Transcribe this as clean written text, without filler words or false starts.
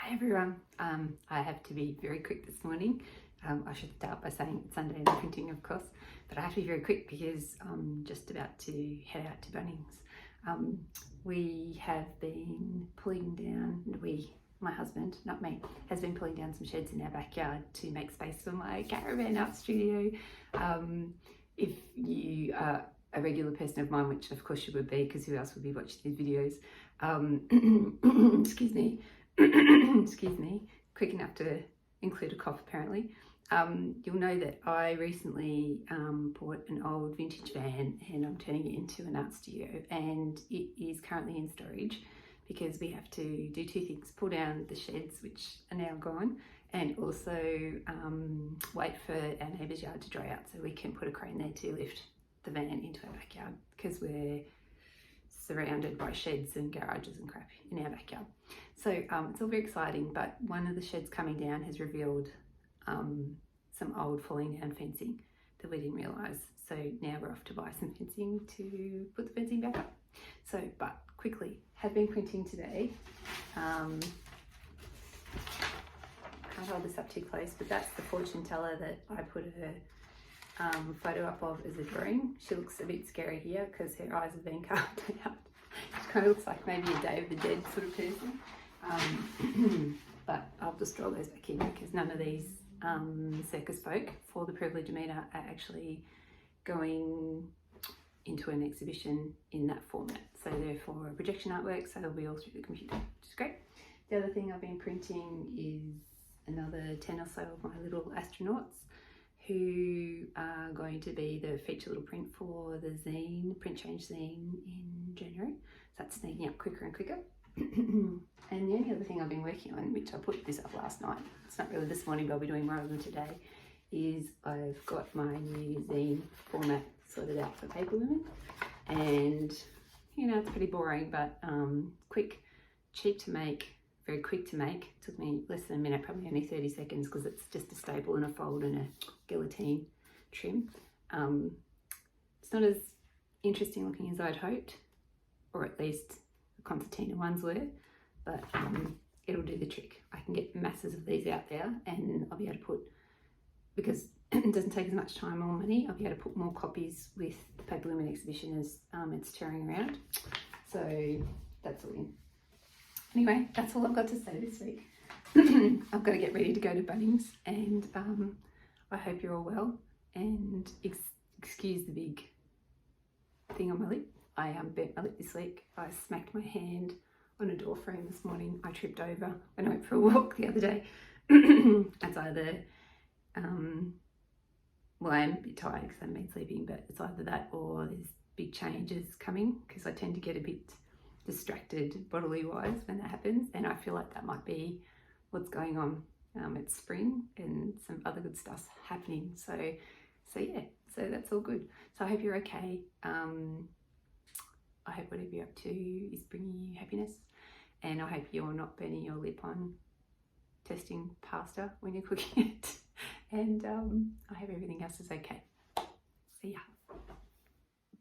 Hi everyone, I have to be very quick this morning. I should start by saying it's Sunday and printing, of course, but I have to be very quick because I'm just about to head out to Bunnings. We have been pulling down, my husband, not me, has been pulling down some sheds in our backyard to make space for my caravan art studio. If you are a regular person of mine, which of course you would be, because who else would be watching these videos, excuse me, quick enough to include a cough apparently. You'll know that I recently bought an old vintage van and I'm turning it into an art studio, and it is currently in storage because we have to do two things: pull down the sheds, which are now gone, and also wait for our neighbour's yard to dry out so we can put a crane there to lift the van into our backyard, because we're surrounded by sheds and garages and crap in our backyard. So it's all very exciting, but one of the sheds coming down has revealed some old falling down fencing that we didn't realise. So now we're off to buy some fencing to put the fencing back up. So, but quickly, have been printing today. Can't hold this up too close, but that's the fortune teller that I put a photo up of as a drawing. She looks a bit scary here because her eyes have been carved out. She kind of looks like maybe a Day of the Dead sort of person. But I'll just draw those back in because none of these circus folk, for the privilege of meet, are actually going into an exhibition in that format. So they're for projection artwork, so they'll be all through the computer, which is great. The other thing I've been printing is another 10 or so of my little astronauts who are going to be the feature little print for the zine, Print Change zine in January. So that's sneaking up quicker and quicker. And the only other thing I've been working on, which I put this up last night, it's not really this morning, but I'll be doing more of them today, is I've got my new zine format sorted out for Paper Women. And, you know, it's pretty boring, but quick, cheap to make, very quick to make. It took me less than a minute, probably only 30 seconds, because it's just a staple and a fold and a guillotine trim. It's not as interesting looking as I'd hoped, or at least the concertina ones were, but it'll do the trick. I can get masses of these out there and I'll be able to put, because it doesn't take as much time or money, I'll be able to put more copies with the Paper Women exhibition as it's touring around. So that's all in. Anyway, that's all I've got to say this week. I've got to get ready to go to Bunnings, and I hope you're all well, and excuse the big thing on my lip. I bent my lip this week. I smacked my hand on a door frame this morning. I tripped over when I went for a walk the other day. It's either, well, I'm a bit tired because I haven't been sleeping, but it's either that or there's big changes coming, because I tend to get a bit distracted bodily wise when that happens, and I feel like that might be what's going on. It's spring and some other good stuff's happening, so yeah, so that's all good. So I hope you're okay. I hope whatever you're up to is bringing you happiness, and I hope you're not burning your lip on testing pasta when you're cooking it, and I hope everything else is okay. See ya.